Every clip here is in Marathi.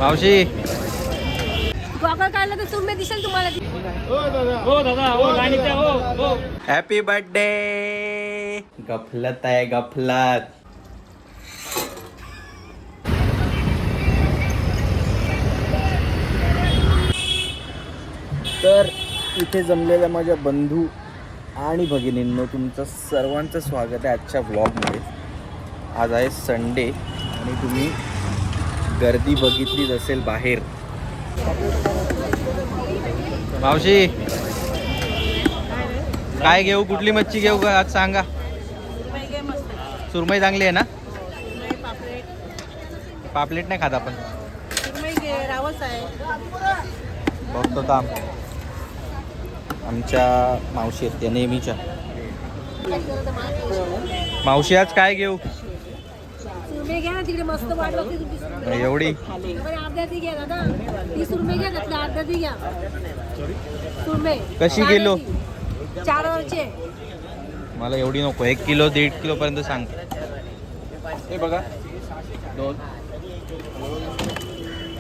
मावशी गॉगल काढला तर तुम्ही दिसेल तुम्हाला. हो दादा हो गाणी त्या हो हो. Happy birthday. गफलत आहे गफलत. तर इथे जमलेल्या माझ्या बंधू आणि भगिनींनो तुमचं सर्वांचं स्वागत आहे आजच्या व्लॉगमध्ये. आज आहे संडे आणि तुम्ही गर्दी बघितलीच असेल बाहेर. मावशी काय घेऊ, कुठली मच्छी घेऊ का आज सांगा. सुरमई चांगली आहे ना. पापलेट नाही खात आपण. बघतो काम आमच्या मावशी आहेत त्या नेहमीच्या. मावशी आज काय घेऊ. सुरमई घ्या ना, तिकडे मस्त वाट बघते तुमची सुरमई. एवढी अर्ध्या ती घ्या दादा, ती सुरमई घ्या त्यातल्या अर्ध्या ती घ्या. सुरमई कशी किलो. 4 वरचे. मला एवढी नको, 1 किलो 1.5 किलो पर्यंत सांग. हे बघा 2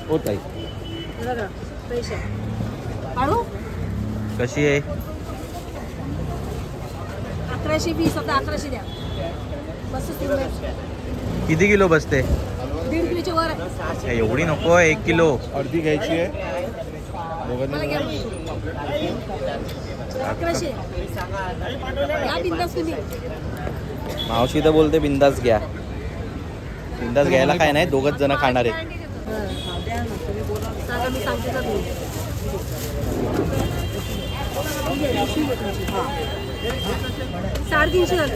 होत आहे. बघा पैसे काढू. कशी आहे. 1120 होता, 1100 द्या. मस्त सुरमई. किती किलो बसते. 1.5 किलोच्या वर आहे. एवढी नको, 1 किलो. अर्धी घ्यायची आहे. मला घ्या 1100 या बिंदास तुम्ही. मावशी तर बोलते बिंदास घ्या. बिंदास घ्यायला काय नाही, 2 जण खाणार आहेत. सांगा मी सांगते ना तुम्ही. 350 झाले.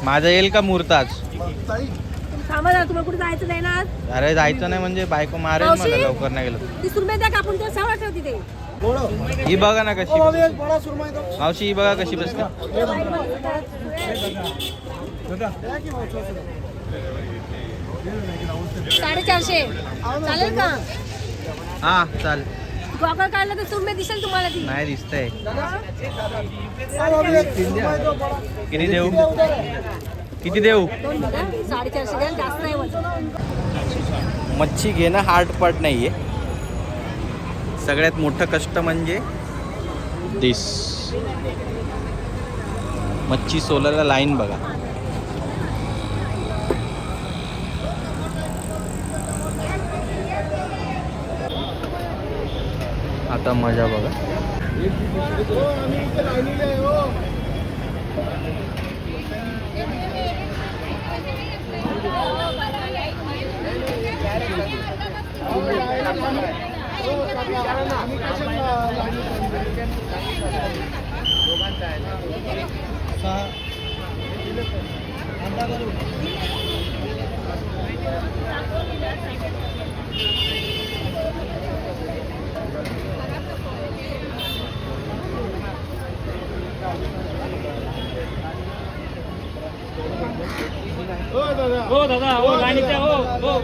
माझं येईल का मुहूर्त आज. थांबा ना, तुम्हाला कुठे जायचं नाही ना. अरे जायचं नाही म्हणजे बायको मारेल मला लवकर नाही गेलं. ती सुरमई द्या कापून, त्या सवय ठेव तिथे. ही बघा ना कशी. मावशी ही बघा कशी बसते. 450 चालेल का. हा चाल. गॉगल काढला तर सुरमई दिसेल तुम्हाला ती. नाही दिसतंय. किती देऊ. किती देऊ. 450 द्या, जास्त नाही वजन. मच्छी घेणं हार्ड पार्ट नाहीये. सगळ्यात मोठं कष्ट म्हणजे दिस मच्छी सोलायला लाईन बघा. आता मजा बघा. हो दादा हो गाणी त्या हो हो.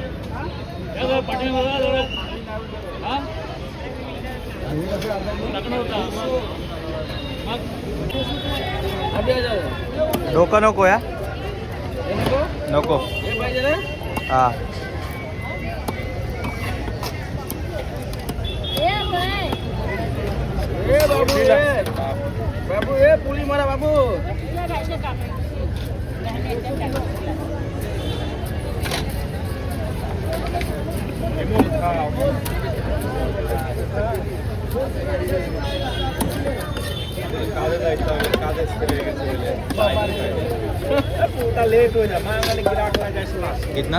पाटील दादा हा डोकं नको या. नको हा. बाबू हे पुली मारा बाबू. लेट हो जा कितना.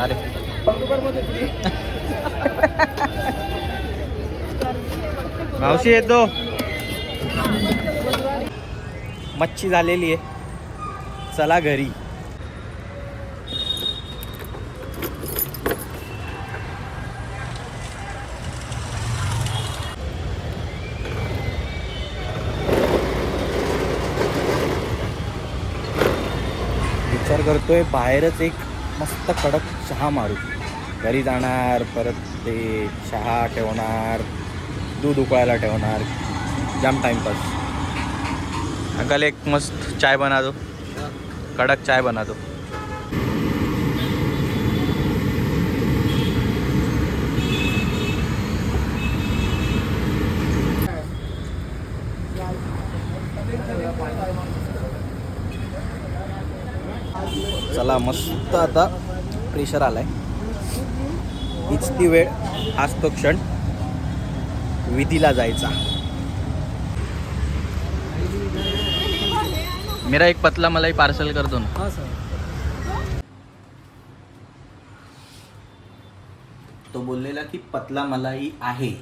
अरे मावशी येतो. मच्छी झालेली आहे, चला घरी. विचार करतोय बाहेरच एक मस्त कडक चहा मारू. घरी जाणार, परत ते चहा ठेवणार, दूध उकळायला ठेवणार, जाम टाइमपास. अंकल एक मस्त चाय बना दो. कडक चाय बना दो. चला मस्त आता प्रेशर आलाय. हीच ती वेळ, हाच तो क्षण विधीला जायचा. मेरा एक पतला मलाई पार्सल कर दो ना. हाँ सर. तो बोललेला की पतला मलाई आहे.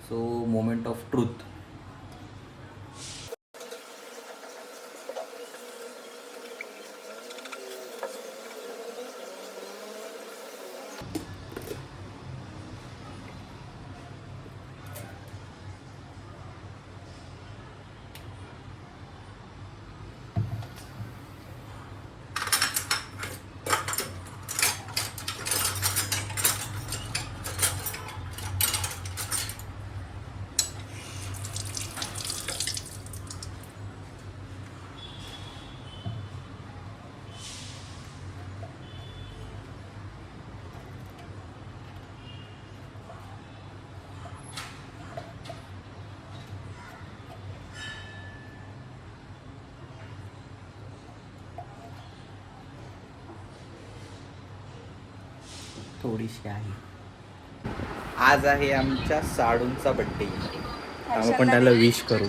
So moment of truth. थोडीशी आहे. आज आहे आमच्या साडूंचा बड्डे. आपण त्याला विश करू.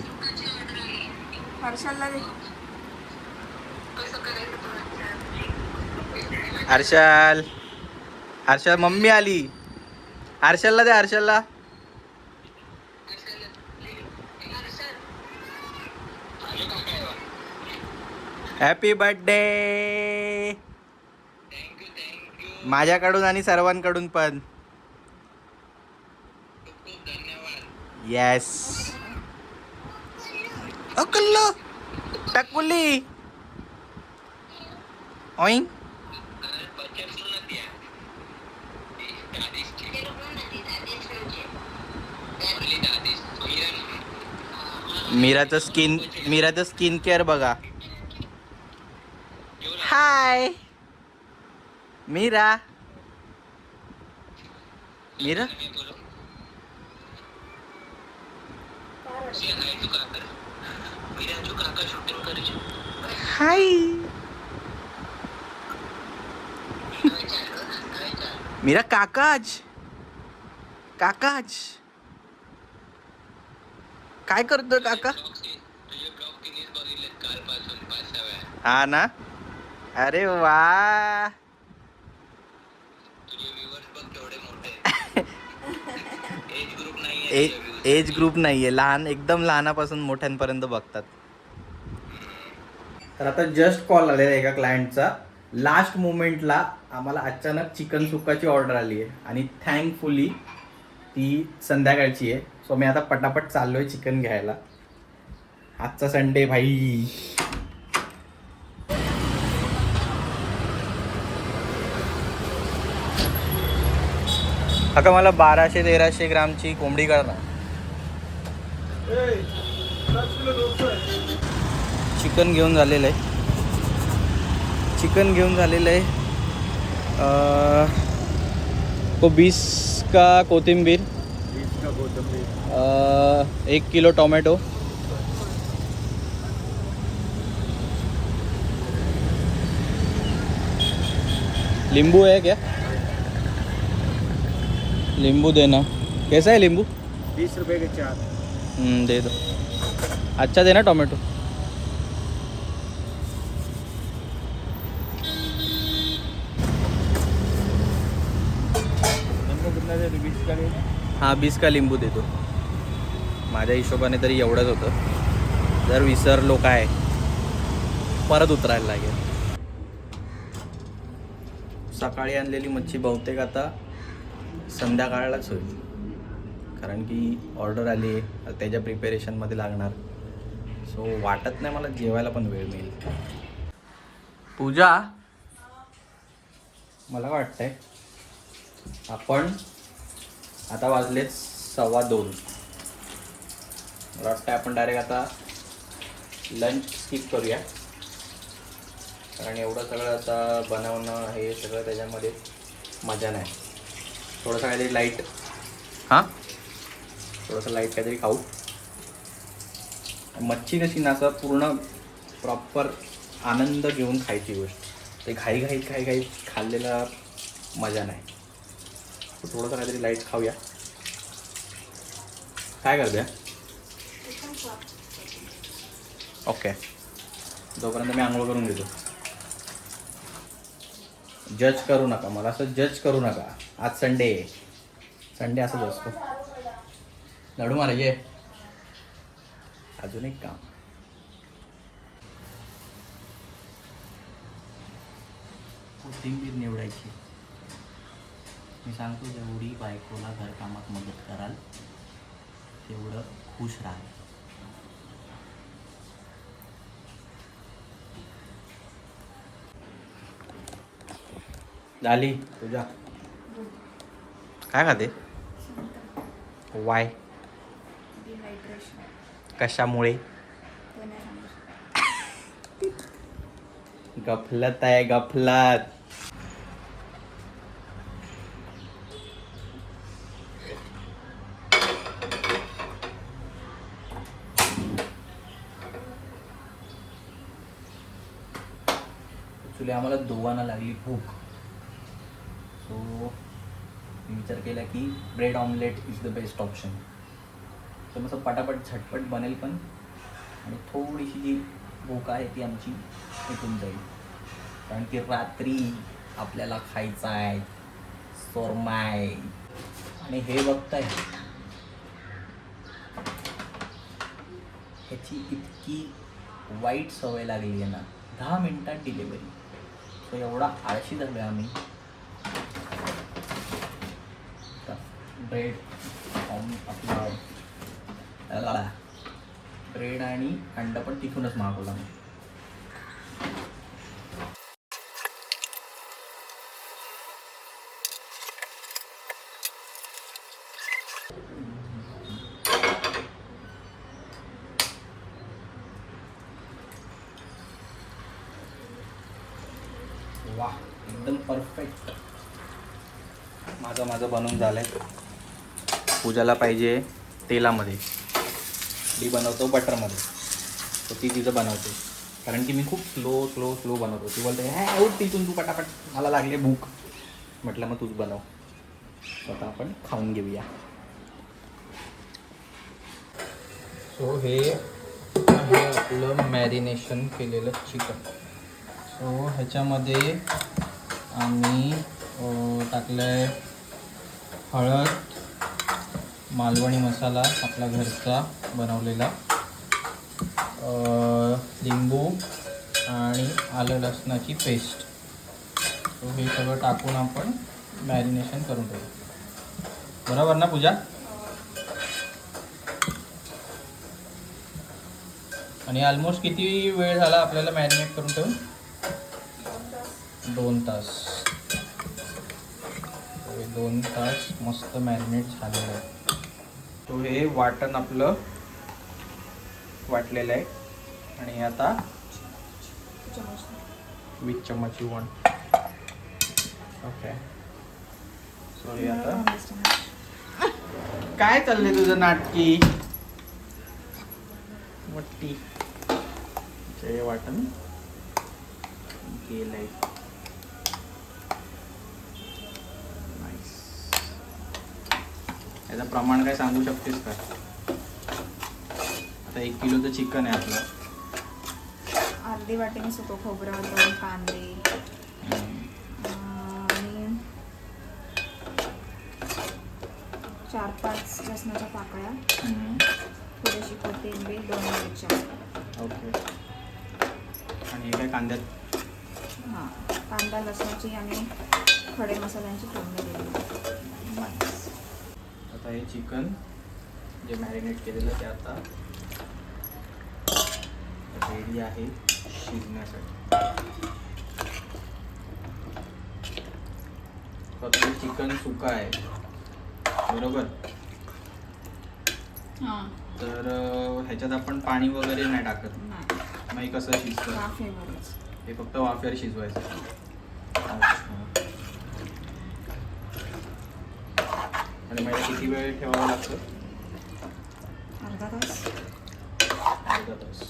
हर्षल, हर्षल मम्मी आली. हर्षलला दे, हर्षलला. हॅपी बर्थडे माझ्याकडून आणि सर्वांकडून पण. येस. अकल्लो टकुली ओइंग. मीराचं स्किन केअर बघा. हाय मीरा. मीरा हाय. मीरा काकाज काकाज काय करतोय काका. हा ना. अरे वा. एज ग्रुप नाहीये. लहान एकदम लहानापासून मोठ्यांपर्यंत बघतात. तर आता जस्ट कॉल आलेला एका क्लायंटचा. लास्ट मोमेंटला आम्हाला अचानक चिकन सुक्काची ऑर्डर आली आहे आणि थँकफुली ती संध्याकाळची आहे. सो मी आता पटापट चाललोय चिकन घ्यायला. आजचा संडे भाई. आता मला 1200-1300 ग्रामची कोंबडी करणार. चिकन घेऊन झालेलं आहे. को 20 का कोथिंबीर, 1 किलो टोमॅटो, नींबू है क्या? नींबू देना. कैसा है नींबू? 20 रुपए के 4. दे दो. अच्छा देना टोमेटो. कितना दे? 20 का दे. हाँ 20 का लिंबू दे दो. माझ्या हिशोबाने तरी एवढंच होतं. जर विसरलो काय परत उतरायला लागेल. सकाळी आणलेली मच्छी बहुतेक आता संध्याकाळलाच होईल, कारण की ऑर्डर आली आहे, त्याच्या प्रिपेरेशनमध्ये लागणार. सो वाटत नाही मला जेवायला पण वेळ मिळेल. पूजा, मला वाटतंय आपण आता वाजलेत 2:15. मला वाटतं आपण डायरेक्ट आता लंच स्किप करूया कारण एवढं सगळं आता बनवणं हे सगळं त्याच्यामध्ये मजा नाही. थोडंसं काहीतरी लाईट, हां थोडंसं लाईट काहीतरी खाऊ. मच्छी कशी ना असं पूर्ण प्रॉपर आनंद घेऊन खायची गोष्ट, ते घाई खाल्लेला मजा नाही. थोडंसं काहीतरी लाईट खाऊया. काय करते? ओके, जोपर्यंत मी आंघोळ करून घेतो. जज करू नका मला, असं जज करू नका. आज संडे असंच असतो. लाडू मारायचे. अजून एक काम, कोथिंबीर निवडायची. मी सांगतो जेवढी बायकोला घरकामात मदत कराल तेवढं खुश राहाल. झाली तुझ्या. काय खाते? वाय? कशामुळे? गफलत आहे, गफलत. ॲक्च्युली आम्हाला दोघांना लागली भूक, सो मी विचार केला की bread omelette is the best option. तर मग पटापट झटपट बनेल पण, आणि थोडीशी जी भूक आहे ती आमची मिटून जाईल. कारण की रात्री आपल्याला खायचा आहे सोरमाय. आणि हे बघताय, ह्याची इतकी वाईट सवय लागली आहे ना, 10 मिनिटात डिलिव्हरी. तो एवढा आळशी झालो आहे आम्ही. ब्रेड आपला ब्रेड आणि अंडा पण तिथूनच मागवला मी. वाह, एकदम परफेक्ट. माझं बनवून झालंय. पूजाला पाहिजे तेलामध्ये, मी बनवतो बटरमध्ये. तर ती तिचं बनवते, कारण की मी खूप स्लो बनवतो. ती बोलते हॅ उठ तिथून तू पटापट, मला लागले भूक. म्हटलं मग तूच बनव. आता आपण खाऊन घेऊया. सो हे आहे आपलं मॅरिनेशन केलेलं चिकन. सो ह्याच्यामध्ये आम्ही टाकलं आहे हळद, मालवणी मसाला आपला घरचा बनवलेला, लिंबू आणि आलं लसणाची पेस्ट. सो हे सगळं टाकून आपण मॅरिनेशन करून ठेवू. बरोबर ना पूजा? आणि ऑलमोस्ट किती वेळ झाला आपल्याला मॅरिनेट करून ठेवून? 2 तास. 2 तास मस्त मॅरिनेट झालेलं आहे. तो हे वाटण आपलं वाटलेलं आहे. आणि आता विथ चम्मच यू वॉन्ट. ओके. सो हे आता काय चाललंय तुझं नाटकी? मोठी हे वाटण केलंय. नाईस. याचं प्रमाण काय सांगू शकतेस का? आता 1 किलोचं चिकन आहे आपलं. अर्धी वाटीने सुकं खोबरं, 2 कांदे आणि 4-5 लसणाच्या पाकळ्या, थोडीशी कोथिंबीर, 2 मिरच्या. ओके. आणि हे काय कांद्यात? हां, कांदा लसणाची आणि खडे मसाल्यांची फोडणी दिली. आता हे चिकन जे मॅरिनेट केलेलं ते आता रेडी आहे शिजण्यासाठी. फक्त चिकन सुका आहे बरोबर? हां. तर ह्याच्यात आपण पाणी वगैरे नाही टाकत. नाही, मग हे कसं शिजतं? वाफेवरच. हे फक्त वाफेवर शिजवायचं. आणि मला किती वेळ ठेवावं लागतं? अर्धा तास. अर्धा तास.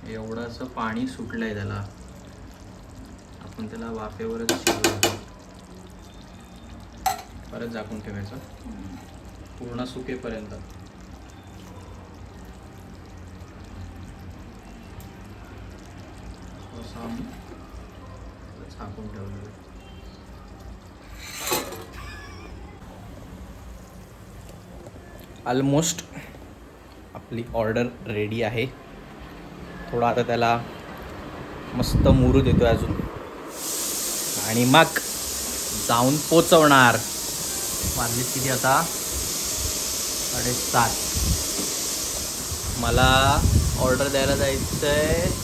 एवढंसं पाणी सुटलंय त्याला, आपण त्याला वाफेवरच शिजवतो. परत झाकून ठेवायचं पूर्ण सुकेपर्यंत. झाकून ठेवलं. ऑलमोस्ट आपली ऑर्डर रेडी आहे. थोडा आता त्याला मस्त मुरू देतो अजून आणि मग जाऊन पोचवणार. वाजले किती आता? 7:30. मला ऑर्डर द्यायला जायचं आहे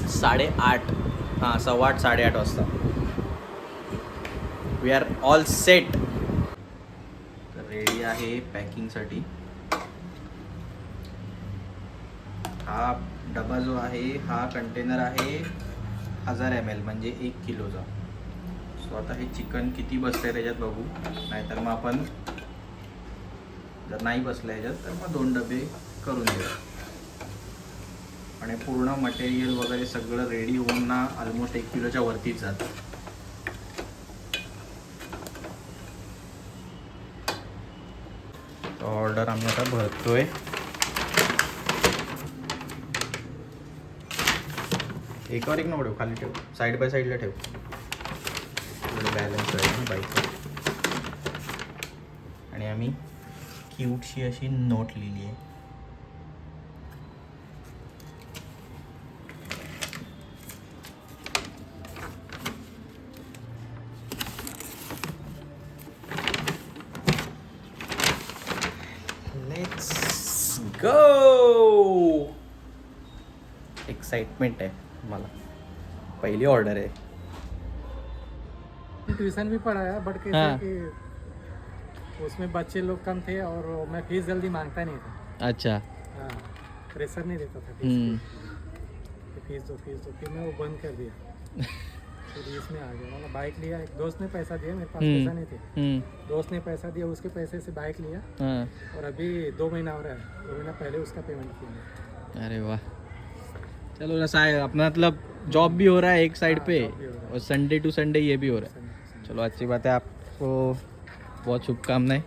8:30. हां 8:15 8:30 वाजता. We are all set. Ready आहे पॅकिंगसाठी. हा डबा जो आहे हा कंटेनर आहे 1000 ml म्हणजे 1 किलोचा. सो आता हे चिकन किती बसतंय त्याच्यात बघू, नाहीतर मग आपण जर नाही बसलं ह्याच्यात तर मग 2 डबे करून देऊ. आणि पूर्ण मटेरियल वगैरे सगळं रेडी होऊन ना ऑलमोस्ट 1 किलोच्या वरतीच जातं. ऑर्डर आम्ही आता भरतोय. एकावर एक नको ठेव, खाली ठेव, साईड बाय साईडला ठेव. बॅलन्स आहे बाईकचा. आणि आम्ही क्यूटशी अशी नोट लिहिली आहे. Let's go. एक्साइटमेंट आहे मला. पहिली ऑर्डर आहे. ट्यूशन भी पढ़ाया बट कैसे हाँ। कि उसमें बच्चे लोग कम थे और मैं फीस जल्दी मांगता नहीं था. अच्छा. हाँ, प्रेशर नहीं देता था फीस दो. फिर मैं वो बंद कर दिया. फिर इसमें आ गया. मतलब बाइक लिया, एक दोस्त ने पैसा दिया, मेरे पास पैसा नहीं थे. दोस्त ने पैसा दिया, उसके पैसे से बाइक लिया. और अभी 2 महीना हो रहा है. 2 महीना पहले उसका पेमेंट किया. अरे वाह. चलो ना साहब, अपना मतलब जॉब भी हो रहा है एक साइड पे और संडे टू संडे ये भी हो रहा है. चलो अच्छी बात है. आपको बहुत शुभकामनाएं.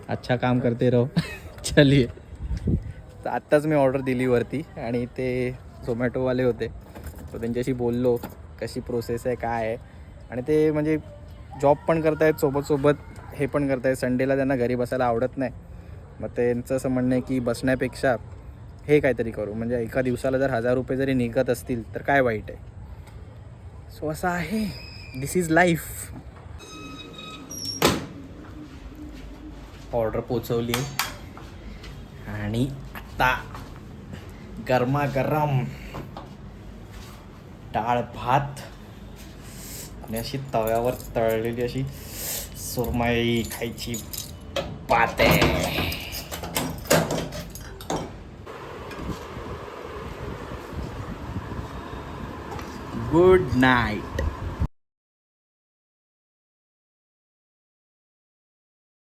अच्छा काम करते रहो. चलिए. तर आत्ताच मी ऑर्डर दिली वरती आणि ते झोमॅटोवाले होते, तर त्यांच्याशी बोललो कशी प्रोसेस आहे काय आहे. आणि ते म्हणजे जॉब पण करतायत सोबत हे पण करतायत. संडेला त्यांना घरी बसायला आवडत नाही. मग त्यांचं असं म्हणणं आहे की बसण्यापेक्षा हे काहीतरी करू, म्हणजे एका दिवसाला जर 1000 रुपये जरी निघत असतील तर काय वाईट आहे. सो असं आहे. दिस इज लाईफ. ऑर्डर पोचवली आणि आता गरमागरम डाळ भात आणि अशी तव्यावर तळलेली अशी सुरमई खायची बात आहे. Good night.